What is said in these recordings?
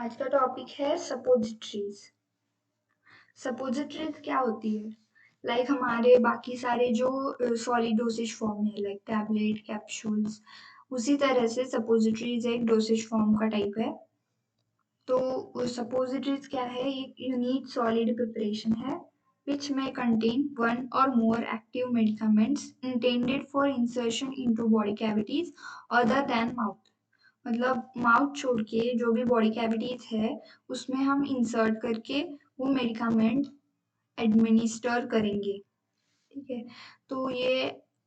आज का टॉपिक है सपोजिटरीज। सपोजिटरीज क्या होती है? हमारे बाकी सारे जो सॉलिड डोसेज फॉर्म है, लाइक टैबलेट, कैप्सूल्स, उसी तरह से सपोजिटरीज एक डोसेज फॉर्म का टाइप है। तो सपोजिटरीज क्या है? एक यूनिक सॉलिड प्रिपरेशन है which may contain one or more active medicaments intended for insertion into body cavities other than mouth। मतलब माउथ छोड़ के जो भी बॉडी कैविटीज है उसमें हम इंसर्ट करके वो मेडिकामेंट एडमिनिस्टर करेंगे। ठीक है, तो ये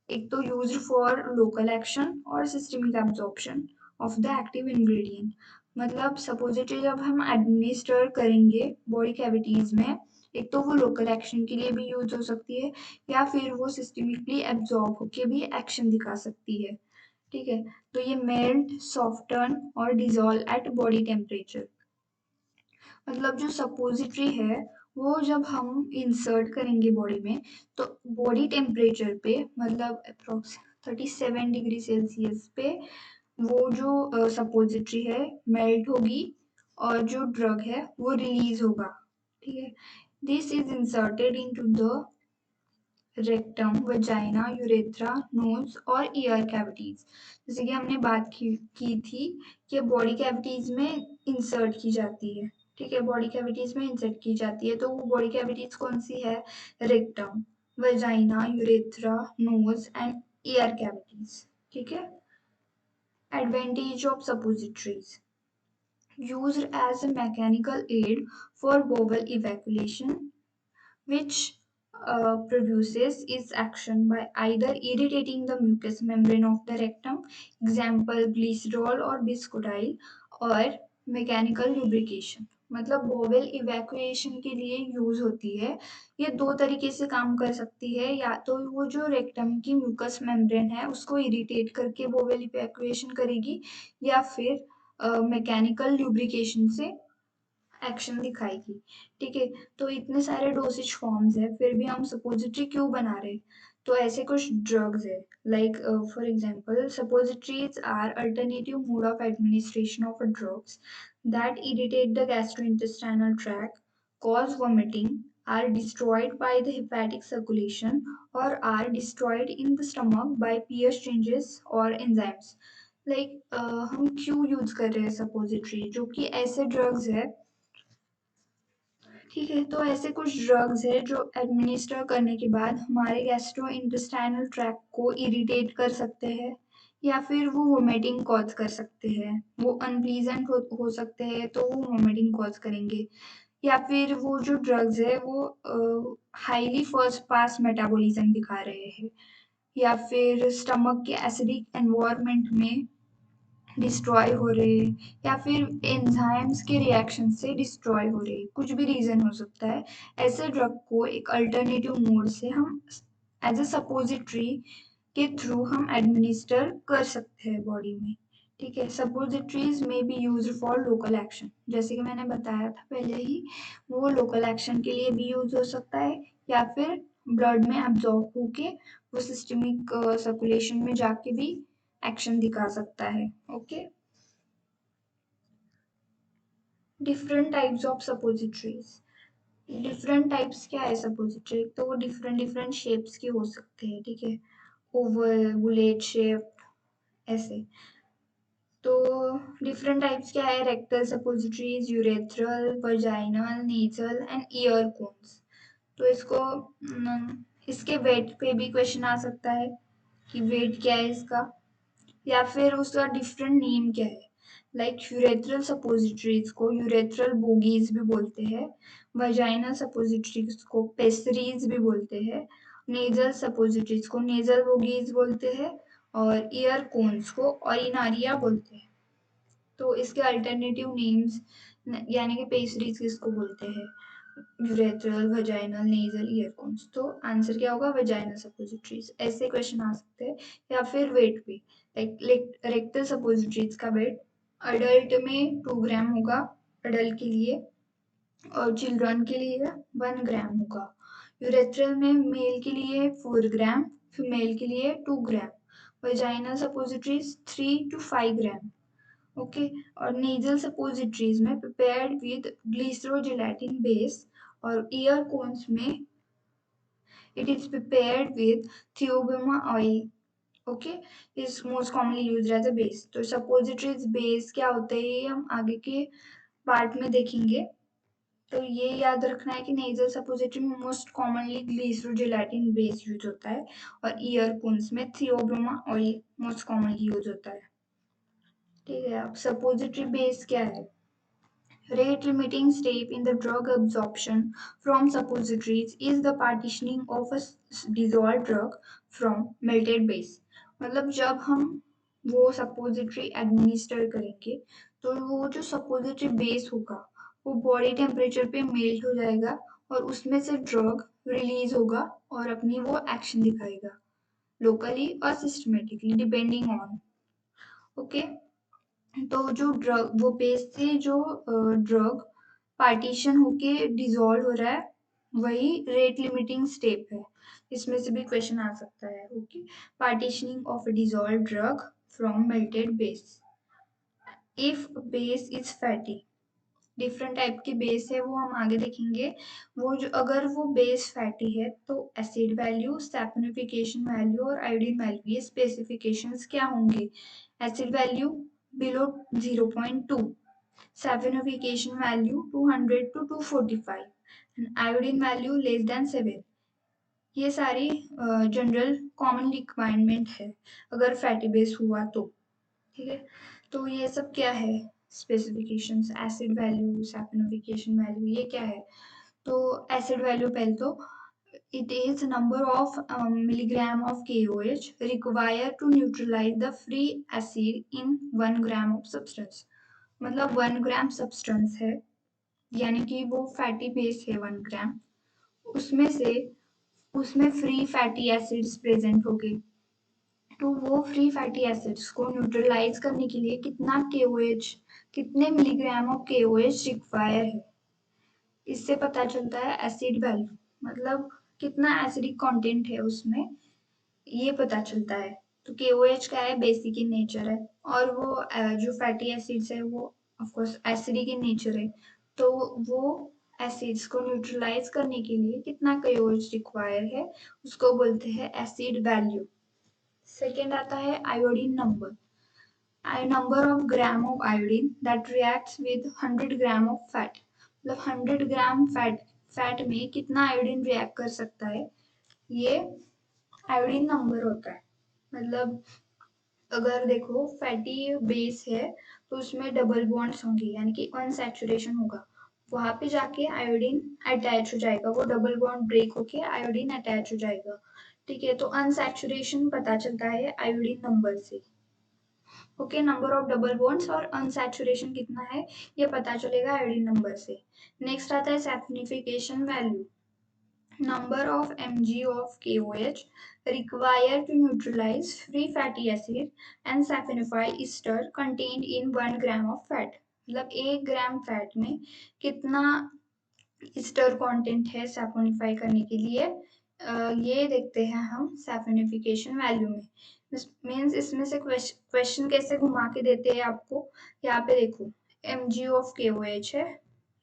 एक तो यूज्ड फॉर लोकल एक्शन और systemic absorption of the active ingredient. मतलब सपोजिटरी जब हम एडमिनिस्टर करेंगे बॉडी कैविटीज में, एक तो वो लोकल एक्शन के लिए भी यूज हो सकती है या फिर वो सिस्टमिकली एब्जॉर्ब होके भी एक्शन दिखा सकती है। ठीक है, तो ये मेल्ट, सॉफ्टन और डिजोल्व एट बॉडी टेम्परेचर। मतलब जो सपोजिटरी है वो जब हम इंसर्ट करेंगे बॉडी में, तो बॉडी टेम्परेचर पे मतलब अप्रोक्स 37 डिग्री सेल्सियस पे वो जो सपोजिटरी है मेल्ट होगी और जो ड्रग है वो रिलीज होगा। ठीक है, this is inserted into the rectum, vagina, urethra, nose और ईयर कैविटीज। जैसे कि हमने बात की थी कि बॉडी कैविटीज में इंसर्ट की जाती है। ठीक है, बॉडी कैविटीज में इंसर्ट की जाती है, तो वो बॉडी कैविटीज कौन सी है? Rectum, vagina, urethra, nose and ear cavities. ठीक है, advantage of suppositories: used as a mechanical aid for bowel evacuation, which produces its action by either irritating the mucous membrane of the rectum, example glycerol or biscotyle, और mechanical lubrication। मतलब bowel evacuation के लिए use होती है। ये दो तरीके से काम कर सकती है, या तो वो जो रेक्टम की म्यूकस मेम्ब्रेन है उसको इरिटेट करके बोवेल इवैक्यूएशन करेगी, या फिर मैकेनिकल ल्यूब्रिकेशन से एक्शन दिखाएगी। ठीक है, तो इतने सारे डोसेज फॉर्म्स है फिर भी हम सपोजिटरी क्यों बना रहे? तो ऐसे कुछ ड्रग्स है, like for example suppositories are alternative mode of administration of drugs that irritate the gastrointestinal tract, cause vomiting, are destroyed by the hepatic circulation, or are destroyed in the stomach by pH changes or enzymes। हम क्यों use कर रहे हैं suppository, जो कि ऐसे drugs है। ठीक है, तो ऐसे कुछ ड्रग्स है जो एडमिनिस्टर करने के बाद हमारे गैस्ट्रो इंटेस्टाइनल ट्रैक्ट को इरिटेट कर सकते हैं, या फिर वो वोमिटिंग कॉज कर सकते हैं। वो अनप्लीजेंट हो सकते हैं तो वो वोमिटिंग कॉज करेंगे, या फिर वो जो ड्रग्स है वो हाईली फर्स्ट पास मेटाबॉलिज्म दिखा रहे हैं, या फिर स्टमक के एसिडिक एनवायरनमेंट में डिस्ट्रॉय हो रहे हैं, या फिर एंजाइम्स के रिएक्शन से डिस्ट्रॉय हो रहे हैं। कुछ भी रीजन हो सकता है। ऐसे ड्रग को एक अल्टरनेटिव मोड से हम एज अ सपोजिटरी के थ्रू हम एडमिनिस्टर कर सकते हैं बॉडी में। ठीक है, सपोजिटरीज में B use for local action, जैसे कि मैंने बताया था पहले ही, वो लोकल एक्शन के लिए भी यूज हो सकता है, या फिर ब्लड में एब्जॉर्ब होके वो सिस्टमिक सर्कुलेशन में जाके भी एक्शन दिखा सकता है। Okay, different types of suppositories. Different types क्या है सपोजिटरी? तो वो डिफरेंट डिफरेंट शेप्स के हो सकते हैं। ठीक है, ओवल, बुलेट शेप, ऐसे। तो डिफरेंट टाइप्स क्या है? Rectal suppositories, urethral, vaginal, nasal and ear cones. तो इसके वेट पे भी क्वेश्चन आ सकता है कि वेट क्या है इसका, या फिर उसका डिफरेंट नेम क्या है। लाइक यूरेथ्रल सपोजिटरीज को यूरेथ्रल बोगीज भी बोलते हैं, वजाइनल सपोजिटरीज को पेसरीज भी बोलते हैं, नेजल सपोजिटरीज को नेजल बोगीज बोलते हैं, और ईयर कोन्स को ऑरिनारिया बोलते हैं। तो इसके अल्टरनेटिव नेम्स, यानी कि पेसरीज किसको बोलते हैं? Urethral, vaginal, nasal, ear cones. तो आंसर क्या होगा? Vaginal suppositories. ऐसे क्वेश्चन आ सकते हैं। या फिर वेट भी, लाइक रेक्टल सपोजिटरीज का वेट अडल्ट में 2 ग्राम होगा, अडल्ट के लिए, और चिल्ड्रन के लिए 1 ग्राम होगा। यूरेथ्रल में मेल के लिए 4 ग्राम, फीमेल के लिए 2 ग्राम। वजाइनल सपोजिटरीज 3 to 5 ग्राम। ओके। और नेजल सपोजिटरीज में प्रिपेयर्ड विद ग्लिसरोजेलेटिन बेस, और ईयर कोन्स में it is prepared with theobroma oil. Okay, is most commonly use as a base. तो सपोजिटरीज बेस क्या होते हैं ये हम आगे के पार्ट में देखेंगे। तो ये याद रखना है कि नेजल सपोजिटरी में मोस्ट कॉमनली ग्लिसरोजेलेटिन बेस यूज होता है, और ईयर कोन्स में Theobroma oil most commonly use होता है। ठीक है, अब सपोजिटरी बेस क्या है? Rate limiting step in the drug absorption from suppositories is the partitioning of a dissolved drug from melted base। मतलब जब हम वो सपोजिटरी एडमिनिस्टर करेंगे तो वो जो सपोजिटरी बेस होगा वो बॉडी टेम्परेचर पे मेल्ट हो जाएगा, और उसमें से ड्रग रिलीज होगा और अपनी वो एक्शन दिखाएगा, लोकली और सिस्टमेटिकली डिपेंडिंग ऑन। ओके, तो जो ड्रग वो बेस से जो ड्रग पार्टीशन होके डिसॉल्व हो रहा है वही रेट लिमिटिंग स्टेप है। इसमें से भी क्वेश्चन आ सकता है। Okay, partitioning of dissolve drug from melted base. If base is fatty, different type के बेस है वो हम आगे देखेंगे। वो जो अगर वो बेस फैटी है तो एसिड वैल्यू, सैपोनिफिकेशन वैल्यू और आयोडीन वैल्यू, ये स्पेसिफिकेशंस क्या होंगे? Acid value below 0.2, saponification value 200 to 245, and iodine value less than 7। ये सारी जनरल कॉमन रिक्वायरमेंट है अगर फैटी बेस हुआ तो। ठीक है, तो ये सब क्या है specifications? Acid value, saponification value, ये क्या है? तो एसिड वैल्यू पहले तो it is number of milligram of KOH required to neutralize the free acid in 1 gram of substance। मतलब 1 ग्राम सब्सटेंस है, यानी कि वो फैटी बेस है 1 ग्राम, उसमें से उसमें फ्री फैटी एसिड्स प्रेजेंट हो गए। तो वो फ्री फैटी एसिड्स को न्यूट्रलाइज करने के लिए कितना KOH, कितने मिलीग्राम ऑफ KOH रिक्वायर है, इससे पता चलता है एसिड वैल्यू। मतलब कितना एसिडिक कंटेंट है उसमें, ये पता चलता है। तो KOH क्या है? बेसिक इन नेचर है, और वो जो फैटी एसिड्स है वो of course acidic in nature है। तो वो एसिड्स को न्यूट्रलाइज करने के लिए कितना KOH रिक्वायर है उसको बोलते हैं एसिड वैल्यू। सेकेंड आता है iodine number. Number of gram of iodine that reacts with 100 gram of fat. मतलब 100 ग्राम फैट में कितना आयोडीन रिएक्ट कर सकता है, ये आयोडीन नंबर होता है। मतलब अगर देखो फैटी बेस है तो उसमें डबल बॉन्ड्स होंगे, यानी कि अनसैचुरेशन होगा, वहां पे जाके आयोडीन अटैच हो जाएगा, वो डबल बॉन्ड ब्रेक होके आयोडीन अटैच हो जाएगा। ठीक है, तो अनसैचुरेशन पता चलता है आयोडीन नंबर से। Okay, number of double bonds और अनसैचुरेशन कितना है ये पता चलेगा आयोडीन नंबर से। नेक्स्ट आता है saponification value. Number of mg of KOH required to neutralize free fatty acid and saponify ester contained in 1 gram of fat। मतलब 1 ग्राम फैट में कितना ईस्टर कंटेंट है सैपोनिफाई करने के लिए, ये देखते हैं हम सैपोनिफिकेशन वैल्यू में। मीन्स इसमें से क्वेश्चन कैसे घुमा के देते हैं आपको। यहाँ पे देखो mg ऑफ KOH है,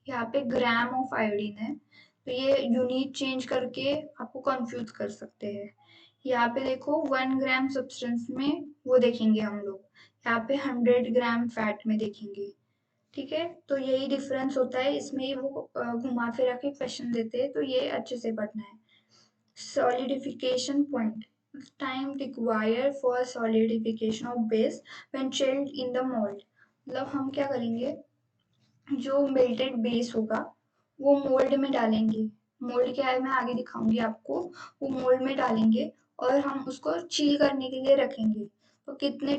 यहाँ पे ग्राम ऑफ आयोडीन है, तो ये यूनिट चेंज करके आपको कंफ्यूज कर सकते हैं। यहाँ पे देखो 1 ग्राम सब्सटेंस में वो देखेंगे हम लोग, यहाँ पे 100 ग्राम फैट में देखेंगे। ठीक है, तो यही डिफरेंस होता है, इसमें ही वो घुमा फिरा के क्वेश्चन देते हैं, तो ये अच्छे से पढ़ना है। Solidification point, time required for solidification of base when chilled in the mould. मतलब हम क्या करेंगे, जो मेल्टेड बेस होगा वो मोल्ड में डालेंगे। मोल्ड क्या है मैं आगे दिखाऊंगी आपको। वो मोल्ड में डालेंगे और हम उसको चिल करने के लिए रखेंगे। तो कितने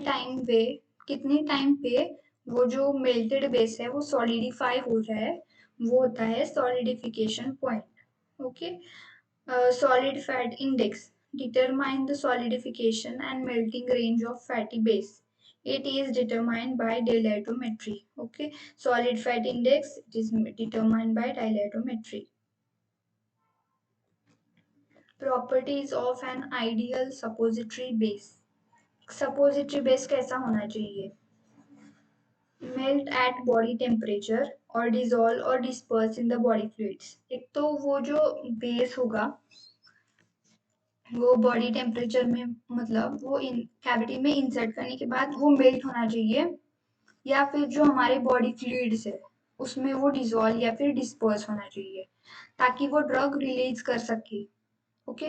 टाइम पे वो जो मेल्टेड बेस है वो सॉलिडिफाई हो रहा है, वो होता है solidification point. Okay, solid fat index determine the solidification and melting range of fatty base। It is determined by dilatometry। Okay, solid fat index it is determined by dilatometry। Properties of an ideal suppository base। suppository base कैसा होना चाहिए? Melt eight body temperature और dissolve और disperse in the body fluids. एक तो वो जो base होगा वो बॉडी टेम्परेचर में, मतलब वो इन कैविटी में इंसर्ट करने के बाद वो मेल्ट होना चाहिए, या फिर जो हमारे बॉडी फ्लूइड्स है उसमें वो डिजोल्व या फिर डिस्पर्स होना चाहिए, ताकि वो ड्रग रिलीज कर सके। Okay,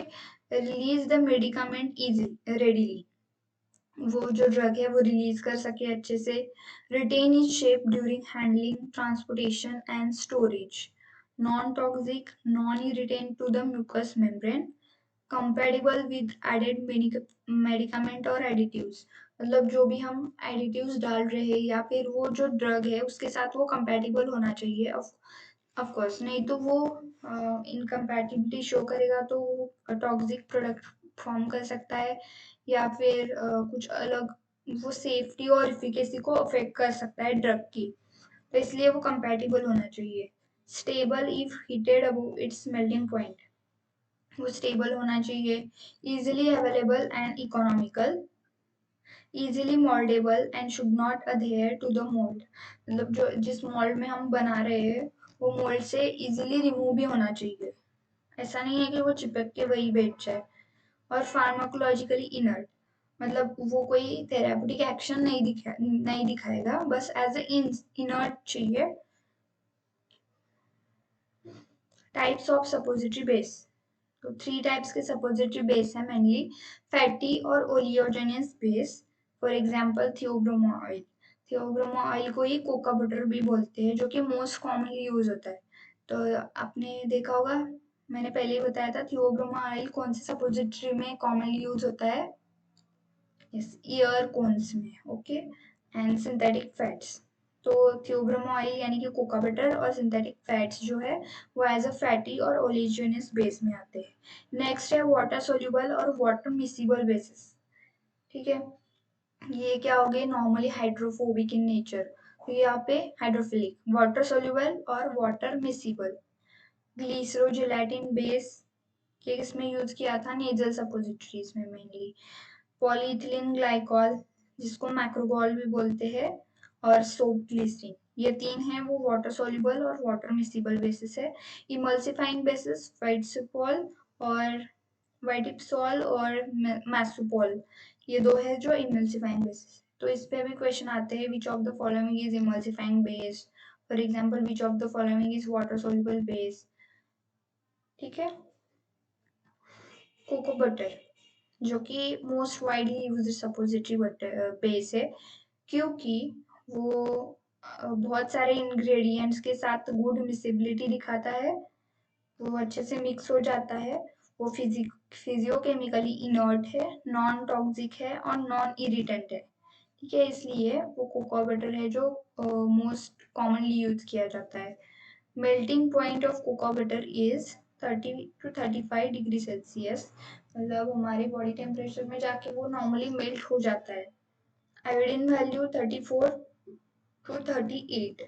release the medicament easy readily, वो जो ड्रग है वो रिलीज कर सके अच्छे से। Retain is shape during handling, transportation and storage. Non toxic, non irritant to the mucous membrane, compatible with added medicament और एडिटिव्स। मतलब जो भी हम एडिटिव्स डाल रहे हैं या फिर वो जो ड्रग है उसके साथ वो कंपेटेबल होना चाहिए। ऑफ कोर्स, नहीं तो वो इनकम्पैटिबिलिटी शो करेगा तो वो टॉक्सिक प्रोडक्ट फॉर्म कर सकता है, या फिर कुछ अलग, वो सेफ्टी और इफिकेसी को अफेक्ट कर सकता है ड्रग की। तो इसलिए वो कंपैटिबल होना चाहिए। Stable if heated above its melting point, वो स्टेबल होना चाहिए। Easily available and economical, easily mouldable and should not adhere to the mould, मतलब जो जिस मोल्ड में हम बना रहे हैं वो मोल्ड से इजीली रिमूव भी होना चाहिए। ऐसा नहीं है कि वो चिपक के वही बैठ जाए। और फार्माकोलॉजिकली इनर्ट, मतलब वो कोई थेराप्यूटिक एक्शन नहीं दिखाएगा, बस एज ए इनर्ट चाहिए। टाइप्स ऑफ सपोजिटरी बेस, तो 3 टाइप्स के सपोजिटरी बेस है मेनली। फैटी और oleaginous base, for example theobroma oil. Theobroma oil को ही कोका बटर भी बोलते हैं, जो कि मोस्ट कॉमनली यूज होता है। तो आपने देखा होगा, मैंने पहले ही बताया था थियोब्रोमो ऑयल कौन से सपोजिटरी में कॉमनली यूज होता है। यस, ईयर कोन्स में। ओके, एंड सिंथेटिक फैट्स, तो थियोब्रोमो ऑयल यानी कि कोका बटर और सिंथेटिक फैट्स जो है वो एज अ फैटी और ओलिजिनस बेस में आते हैं। नेक्स्ट है वाटर सोल्यूबल और वाटर मिसिबल बेसिस। ठीक है, ये क्या हो गए, नॉर्मली हाइड्रोफोबिक इन नेचर, तो यहाँ पे हाइड्रोफिलिक, वाटर सोल्यूबल और वाटर मिसिबल। ग्लिसरोजेलेटिन बेस के इसमें यूज किया था नेजल सपोजिटरीज में मेनली। पॉलीइथिलीन ग्लाइकॉल, जिसको मैक्रोगॉल भी बोलते हैं, और सोप ग्लिसरीन, ये 3 हैं वो वाटर सोल्यूबल और वाटर मिसिबल बेसिस है। इमल्सिफाइंग बेसिस वाइटसोपॉल और वाइटिप्सॉल और मैसोपॉल, ये 2 है जो इमल्सिफाइंग बेसिस। तो इस पे भी क्वेश्चन आते हैं, which of the following is emulsifying base, for example which of the following is water soluble base. ठीक है, कोको बटर, जो कि most widely used suppository butter base है, क्योंकि वो बहुत सारे इंग्रेडिएंट्स के साथ गुड मिसिबिलिटी दिखाता है, वो अच्छे से मिक्स हो जाता है, वो फिजियोकेमिकली इनर्ट है, नॉन टॉक्सिक है और नॉन इरिटेंट है। ठीक है, इसलिए वो कोको बटर है जो मोस्ट कॉमनली यूज किया जाता है। Melting point of cocoa butter is 30 to 35 degree Celsius, मतलब हमारी बॉडी टेम्परेचर में जाके वो नॉर्मली मेल्ट हो जाता है। Iodine value 34 to 38,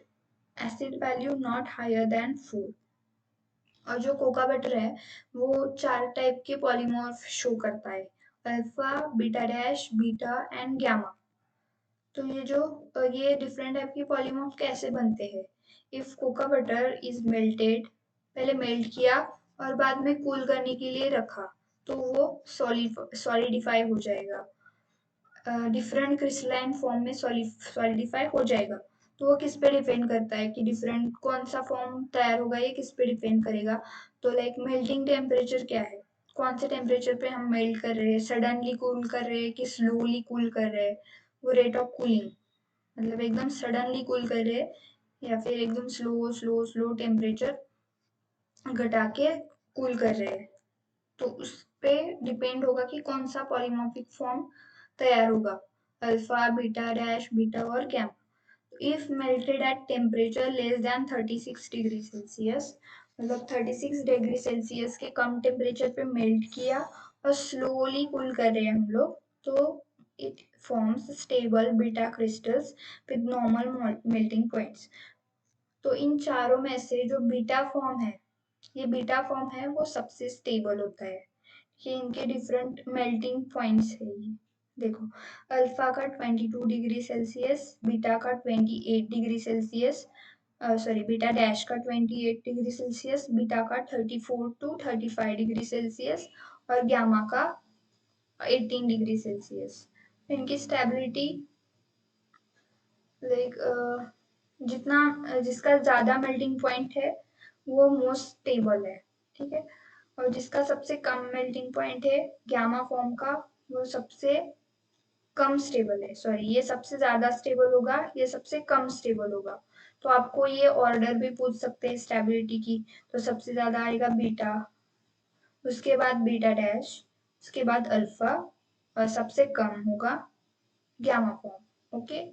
acid value not higher than 4। और जो कोका बटर है वो 4 टाइप के पॉलीमॉर्फ शो करता है, alpha, beta dash, beta and gamma. तो ये डिफरेंट टाइप के पॉलीमॉर्फ कैसे बनते हैं। If cocoa butter is melted, पहले मेल्ट किया और बाद में कूल करने के लिए रखा, तो वो सॉलिडिफाई हो जाएगा, डिफरेंट क्रिस्टलाइन फॉर्म में सॉलिडिफाई हो जाएगा। तो वो किस पे डिपेंड करता है कि डिफरेंट कौन सा फॉर्म तैयार होगा, ये किस पे डिपेंड करेगा। तो लाइक मेल्टिंग टेम्परेचर क्या है, कौन से टेम्परेचर पे हम मेल्ट कर रहे हैं, सडनली कूल कर रहे हैं कि स्लोली कूल कर रहे हैं, वो रेट ऑफ कूलिंग, मतलब एकदम सडनली कूल कर रहे हैं या फिर एकदम स्लो स्लो स्लो टेम्परेचर घटा के कूल कर रहे हैं। तो उस पे डिपेंड होगा कि कौन सा पॉलीमॉर्फिक फॉर्म तैयार होगा, अल्फा, बीटा डैश, बीटा और gamma. If melted at temperature less than 36 degree Celsius, मतलब 36 डिग्री सेल्सियस के कम टेम्परेचर पे मेल्ट किया और स्लोली कूल कर रहे हैं हम लोग, तो it forms stable beta crystals with normal melting points. तो इन चारों में से जो बीटा फॉर्म है, ये बीटा फॉर्म है वो सबसे स्टेबल होता है, ये इनके डिफरेंट मेल्टिंग पॉइंट्स है ये। देखो, अल्फा का 22 डिग्री सेल्सियस, बीटा का 28 degree Celsius, sorry beta dash का 28 डिग्री सेल्सियस, बीटा का 34 टू 35 डिग्री सेल्सियस और गामा का 18 डिग्री सेल्सियस। इनकी स्टेबिलिटी लाइक जितना जिसका ज़्यादा मेल्टिंग पॉइंट है वो मोस्ट स्टेबल है, ठीक है। और जिसका सबसे कम मेल्टिंग पॉइंट है गामा फॉर्म का, वो सबसे कम स्टेबल है। सॉरी, ये सबसे ज़्यादा स्टेबल होगा, ये सबसे कम स्टेबल होगा। तो आपको ये ऑर्डर भी पूछ सकते हैं स्टेबिलिटी की। तो सबसे ज़्यादा आएगा बीटा, उसके बाद बीटा डैश, उसके बाद अल्फा और सबसे कम होगा gamma form. Okay.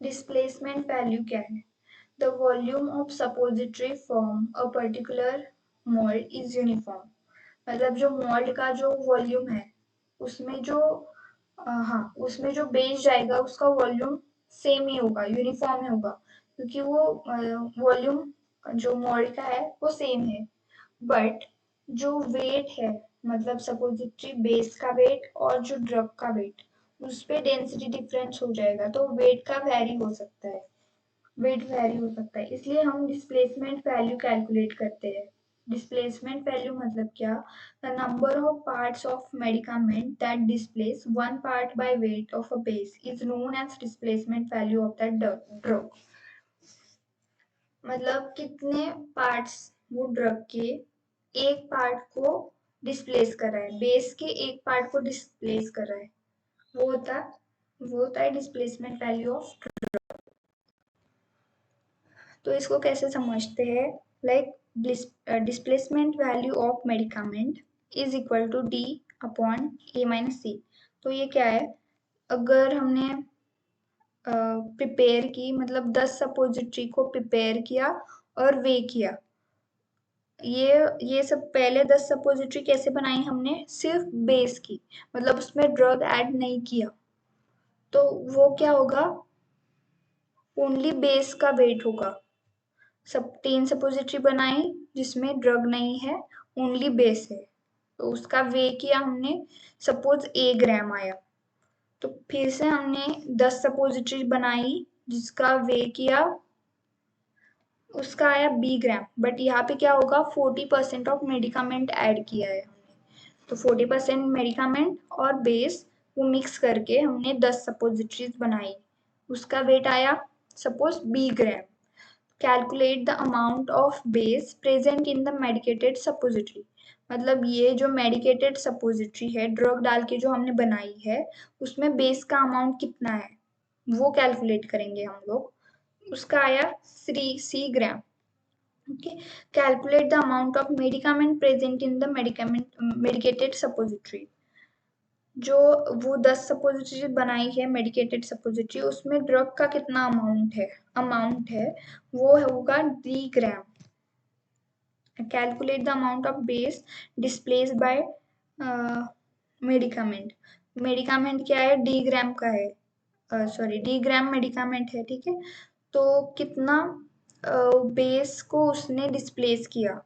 Displacement value क्या है? The volume of suppository form a particular mould is uniform. मतलब जो मोल्ड का जो वॉल्यूम है उसमें जो हाँ, उसमें जो बेस जाएगा उसका वॉल्यूम सेम ही होगा, यूनिफॉर्म ही होगा, क्योंकि वो वॉल्यूम जो मोल्ड का है वो सेम है। बट जो वेट है, मतलब सपोजिटरी बेस का वेट और जो ड्रग का वेट, उस पे डेंसिटी डिफरेंस हो जाएगा, तो वेट का वैरी हो सकता है, वेट वैरी हो सकता है। इसलिए हम डिस्प्लेसमेंट वैल्यू कैलकुलेट करते हैं। डिस्प्लेसमेंट वैल्यू मतलब क्या? The number of parts of medicament that displace one part by weight of a base is known as displacement value of that drug. मतलब कितने पार्ट्स वो ड्रग के एक पार्ट को डिस्प्लेस कर रहा है, बेस के एक पार्ट को डिस्प्लेस कर रहा है, वो होता है डिस्प्लेसमेंट वैल्यू ऑफ। तो इसको कैसे समझते हैं? Like displacement value of medicament is equal to D upon A minus C. तो ये क्या है? अगर हमने प्रिपेयर की, मतलब 10 सपोजिटरी को प्रिपेयर किया और वे किया, ये सब पहले 10 सपोजिटरी कैसे बनाई हमने? सिर्फ बेस की, मतलब उसमें ड्रग ऐड नहीं किया। तो वो क्या होगा? ओनली बेस का वेट होगा। सब 10 सपोजिटरी बनाई जिसमें ड्रग नहीं है, ओनली बेस है, तो उसका वे किया हमने, सपोज ए ग्राम आया। तो फिर से हमने 10 सपोजिटरी बनाई जिसका वे किया, उसका आया बी ग्राम, बट यहाँ पे क्या होगा? 40% ऑफ मेडिकामेंट ऐड किया है हमने, तो 40% मेडिकामेंट और बेस वो मिक्स करके हमने 10 सपोजिटरीज बनाई, उसका वेट आया suppose B gram. Calculate the amount of base present in the medicated suppository. मतलब ये जो मेडिकेटेड सपोजिटरी है, ड्रग डाल के जो हमने बनाई है, उसमें बेस का अमाउंट कितना है वो कैलकुलेट करेंगे हम लोग। उसका आया C gram. Okay. Calculate the amount of medicament present in the medicated suppository. जो वो 10 सपोजिटरी बनाई है मेडिकेटेड सपोजिटरी, उसमें ड्रग का कितना अमाउंट है वो होगा D gram. Calculate the amount of base displace bye medicament. Medicament क्या है? डी ग्राम का है, सॉरी डी ग्राम मेडिकामेंट है, ठीक है। तो कितना बेस को उसने डिस्प्लेस किया,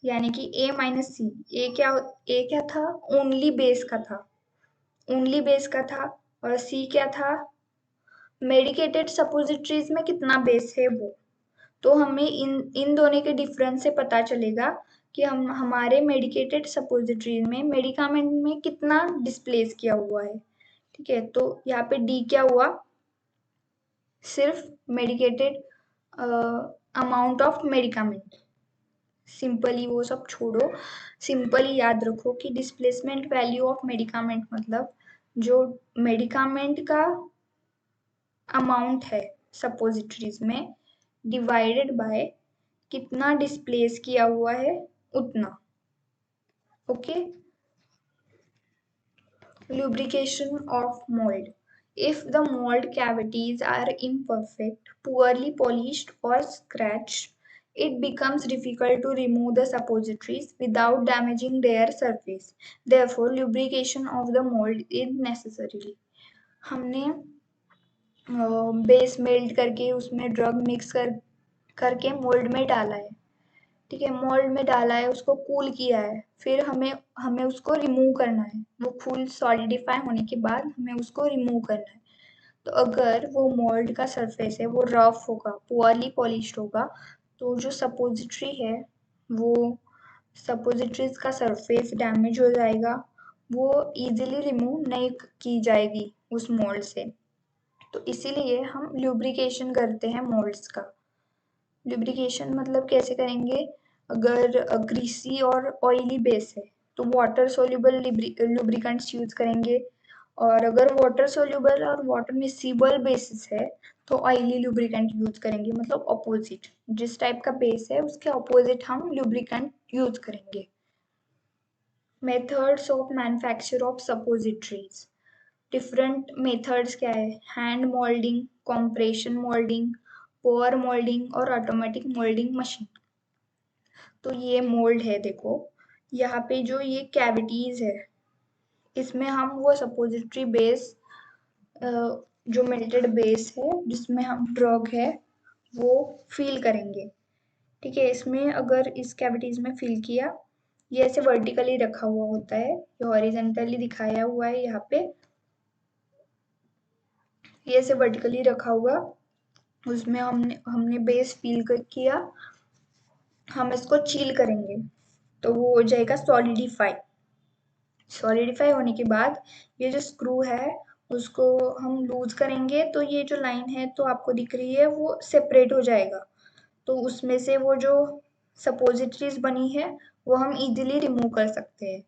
यानी कि ए माइनस सी। ए क्या था? ओनली बेस का था, ओनली बेस का था। और सी क्या था? मेडिकेटेड सपोजिटरीज में कितना बेस है वो। तो हमें इन इन दोनों के डिफरेंस से पता चलेगा कि हम हमारे मेडिकेटेड सपोजिटरीज में मेडिकामेंट में कितना डिस्प्लेस किया हुआ है, ठीक है। तो यहाँ पे डी क्या हुआ? सिर्फ medicated amount of medicament. Simply वो सब छोड़ो, सिंपली याद रखो कि डिस्प्लेसमेंट वैल्यू ऑफ मेडिकामेंट मतलब जो मेडिकामेंट का अमाउंट है सपोजिटरीज में डिवाइडेड बाय कितना डिस्प्लेस किया हुआ है उतना। Okay. Lubrication of mold. If the mold cavities are imperfect, poorly polished, or scratched, it becomes difficult to remove the suppositories without damaging their surface. Therefore, lubrication of the mold is necessary. हमने base melt करके उसमें drug mix करके mould में डाला है, ठीक है, mould में डाला है, उसको कूल किया है, फिर हमें हमें उसको रिमूव करना है। वो फुल सॉलिडिफाई होने के बाद हमें उसको रिमूव करना है। तो अगर वो मोल्ड का सरफेस है वो रफ होगा, पुअरली पॉलिश्ड होगा, तो जो सपोजिटरी है वो सपोजिटरीज का सरफेस डैमेज हो जाएगा, वो इजीली रिमूव नहीं की जाएगी उस मोल्ड से। तो इसीलिए हम ल्यूब्रिकेशन करते हैं मोल्ड्स का। ल्यूब्रिकेशन मतलब कैसे करेंगे? अगर ग्रीसी और ऑयली बेस है तो वाटर सोल्यूबल लुब्रिकेंट्स यूज करेंगे, और अगर वाटर सोल्यूबल और वाटर मिसिबल बेसिस है तो ऑयली लुब्रिकेंट यूज करेंगे, मतलब अपोजिट। जिस टाइप का बेस है उसके अपोजिट हम लुब्रिकेंट यूज करेंगे। Methods of manufacture of suppositories. Different methods क्या है? हैंड मोल्डिंग, कॉम्प्रेशन मोल्डिंग, पोर मोल्डिंग और ऑटोमेटिक मोल्डिंग मशीन। तो ये मोल्ड है, देखो यहाँ पे जो ये कैविटीज है इसमें हम वो सपोजिटरी बेस, जो मेल्टेड बेस है जिसमें हम ड्रग है वो फील करेंगे। ठीक है, इसमें अगर इस कैविटीज में फील किया, ये ऐसे वर्टिकली रखा हुआ होता है, ये हॉरिजेंटली दिखाया हुआ है यहाँ पे, ये ऐसे वर्टिकली रखा हुआ, उसमें हमने हमने बेस फील किया, हम इसको चील करेंगे तो वो हो जाएगा सॉलिडिफाई। सॉलिडिफाई होने के बाद ये जो स्क्रू है उसको हम लूज करेंगे, तो ये जो लाइन है तो आपको दिख रही है वो सेपरेट हो जाएगा, तो उसमें से वो जो सपोजिटरीज बनी है वो हम इजीली रिमूव कर सकते हैं।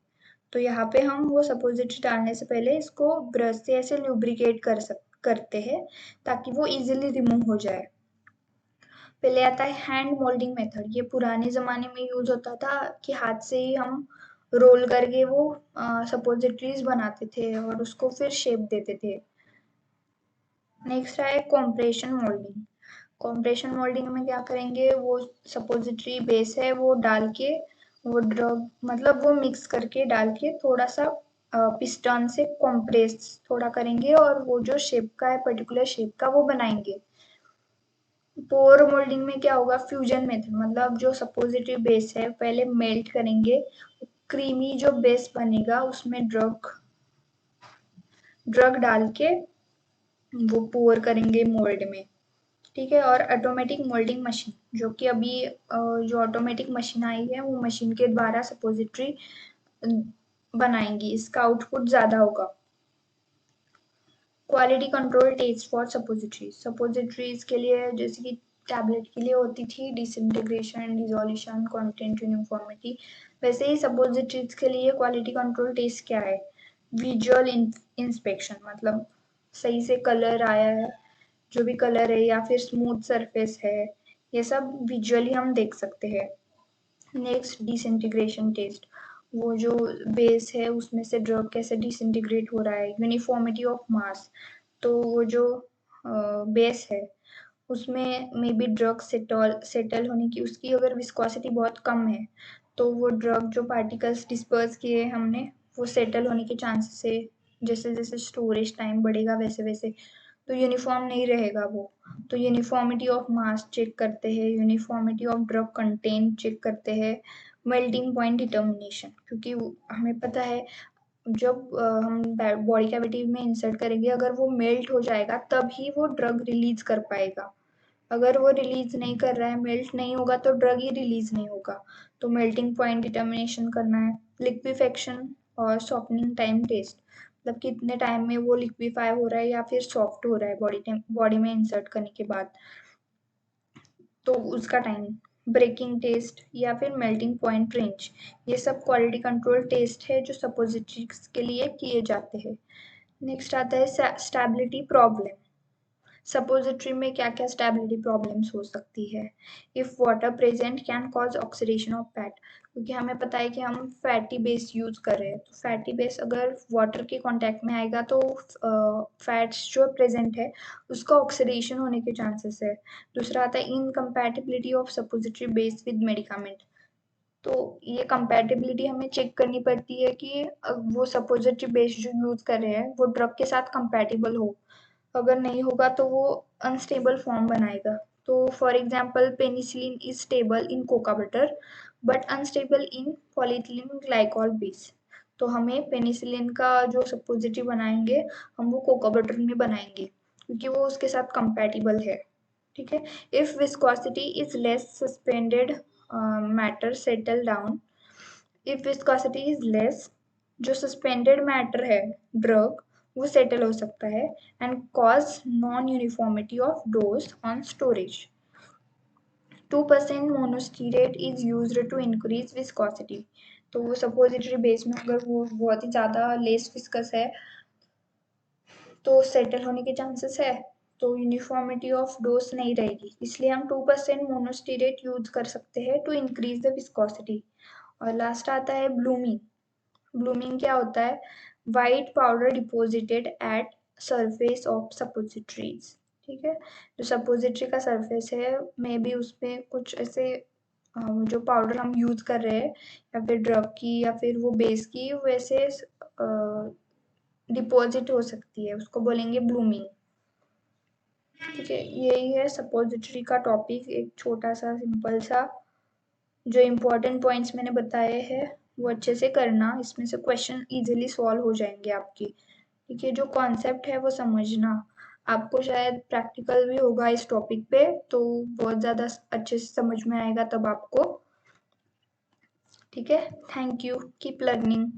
तो यहाँ पे हम वो सपोजिटरी डालने से पहले इसको ब्रश से ऐसे ल्यूब्रिकेट करते हैं ताकि वो इजीली रिमूव हो जाए। पहले आता है हैंड मोल्डिंग मेथड। ये पुराने ज़माने में यूज होता था कि हाथ से ही हम रोल करके वो सपोजिटरीज बनाते थे और उसको फिर शेप देते थे। नेक्स्ट है कॉम्प्रेशन मोल्डिंग। कॉम्प्रेशन मोल्डिंग में क्या करेंगे, वो सपोजिटरी बेस है वो डाल के, वो ड्रग मतलब वो मिक्स करके डाल के थोड़ा सा पिस्टन से कॉम्प्रेस थोड़ा करेंगे और वो जो शेप का है, पर्टिकुलर शेप का, वो बनाएंगे। पोर मोल्डिंग में क्या होगा, फ्यूजन मेथड, मतलब जो सपोजिटरी बेस है पहले मेल्ट करेंगे, क्रीमी जो बेस बनेगा उसमें ड्रग ड्रग डाल के वो पोर करेंगे मोल्ड में। ठीक है, और ऑटोमेटिक मोल्डिंग मशीन, जो कि अभी जो ऑटोमेटिक मशीन आई है वो मशीन के द्वारा सपोजिटरी बनाएंगी, इसका आउटपुट ज़्यादा होगा। Quality control test for suppositories. Suppositories के लिए जैसे कि टैबलेट के लिए होती थी डिसइंटीग्रेशन, डिसोल्यूशन, कंटेंट यूनिफॉर्मिटी, वैसे ही सपोजिटरीज के लिए क्वालिटी कंट्रोल टेस्ट क्या है? विजुअल इंस्पेक्शन, मतलब सही से कलर आया है, जो भी कलर है, या फिर स्मूथ सरफेस है, ये सब विजुअली हम देख सकते हैं। नेक्स्ट डिसइंटीग्रेशन टेस्ट, वो जो बेस है उसमें से ड्रग कैसे डिसइंटीग्रेट हो रहा है। यूनिफॉर्मिटी ऑफ मास, तो वो जो बेस है उसमें मे बी ड्रग सेटल होने की, उसकी अगर विस्कोसिटी बहुत कम है तो वो ड्रग जो पार्टिकल्स डिस्पर्स किए हमने वो सेटल होने के चांसेस है, जैसे जैसे स्टोरेज टाइम बढ़ेगा वैसे वैसे, तो यूनिफॉर्म नहीं रहेगा वो। तो यूनिफॉर्मिटी ऑफ मास चेक करते हैं, uniformity of drug content check करते हैं, मेल्टिंग पॉइंट डिटर्मिनेशन, क्योंकि हमें पता है जब हम बॉडी कैविटी में इंसर्ट करेंगे अगर वो मेल्ट हो जाएगा तब ही वो ड्रग रिलीज कर पाएगा। अगर वो रिलीज नहीं कर रहा है, मेल्ट नहीं होगा, तो ड्रग ही रिलीज नहीं होगा। तो मेल्टिंग पॉइंट डिटर्मिनेशन करना है। लिक्विफेक्शन और सॉफ्टनिंग टाइम टेस्ट, मतलब कितने टाइम में वो लिक्विफाई हो रहा है या फिर सॉफ्ट हो रहा है बॉडी में इंसर्ट करने के बाद, तो उसका टाइम। ब्रेकिंग टेस्ट या फिर मेल्टिंग पॉइंट रेंज, ये सब क्वालिटी कंट्रोल टेस्ट है जो सपोजिटरीज के लिए किए जाते हैं। नेक्स्ट आता है स्टेबिलिटी प्रॉब्लम। सपोजिटरी में क्या क्या स्टेबिलिटी प्रॉब्लम्स हो सकती है? If water present can cause oxidation of fat, क्योंकि हमें पता है कि हम फैटी बेस यूज कर रहे हैं, तो फैटी बेस अगर वाटर के कांटेक्ट में आएगा तो फैट्स जो प्रेजेंट है उसका ऑक्सीडेशन होने के चांसेस है। दूसरा आता है incompatibility of suppository base with medicament, तो ये कंपैटिबिलिटी हमें चेक करनी पड़ती है कि वो सपोजिटरी बेस जो यूज कर रहे हैं वो ड्रग के साथ कंपैटिबल हो, अगर नहीं होगा तो वो अनस्टेबल फॉर्म बनाएगा, तो for example penicillin is stable in cocoa butter but unstable in polythene glycol base. तो हमें पेनिसिलिन का जो सपोजिटरी बनाएंगे हम वो कोका बटर में बनाएंगे क्योंकि वो उसके साथ कंपैटिबल है। ठीक है। If viscosity is less suspended matter settle down. If viscosity is less, जो सस्पेंडेड मैटर है ड्रग वो सेटल हो सकता है and cause non uniformity of dose on storage. 2% monostearate is used to increase viscosity. तो वो सपोजिटरी बेस में अगर वो बहुत ही ज़्यादा लेस विस्कस है तो सेटल होने के चांसेस है, तो यूनिफॉर्मिटी ऑफ डोज नहीं रहेगी, इसलिए हम 2% मोनोस्टीरेट यूज कर सकते हैं टू इंक्रीज द विस्कोसिटी। और लास्ट आता है ब्लूमिंग। ब्लूमिंग क्या होता है? White powder deposited at surface of suppositories. ठीक है। जो सपोजिटरी का सरफेस है मे बी उसमें कुछ ऐसे जो पाउडर हम यूज कर रहे हैं या फिर ड्रग की या फिर वो बेस की वैसे डिपॉजिट हो सकती है, उसको बोलेंगे ब्लूमिंग। ठीक है। यही है सपोजिटरी का टॉपिक, एक छोटा सा सिंपल सा। जो इम्पोर्टेंट पॉइंट्स मैंने बताए हैं वो अच्छे से करना, इसमें से क्वेश्चन इजीली सॉल्व हो जाएंगे आपकी। ठीक है। जो कॉन्सेप्ट है वो समझना, आपको शायद प्रैक्टिकल भी होगा इस टॉपिक पे तो बहुत ज़्यादा अच्छे से समझ में आएगा तब आपको। ठीक है। Thank you, keep learning.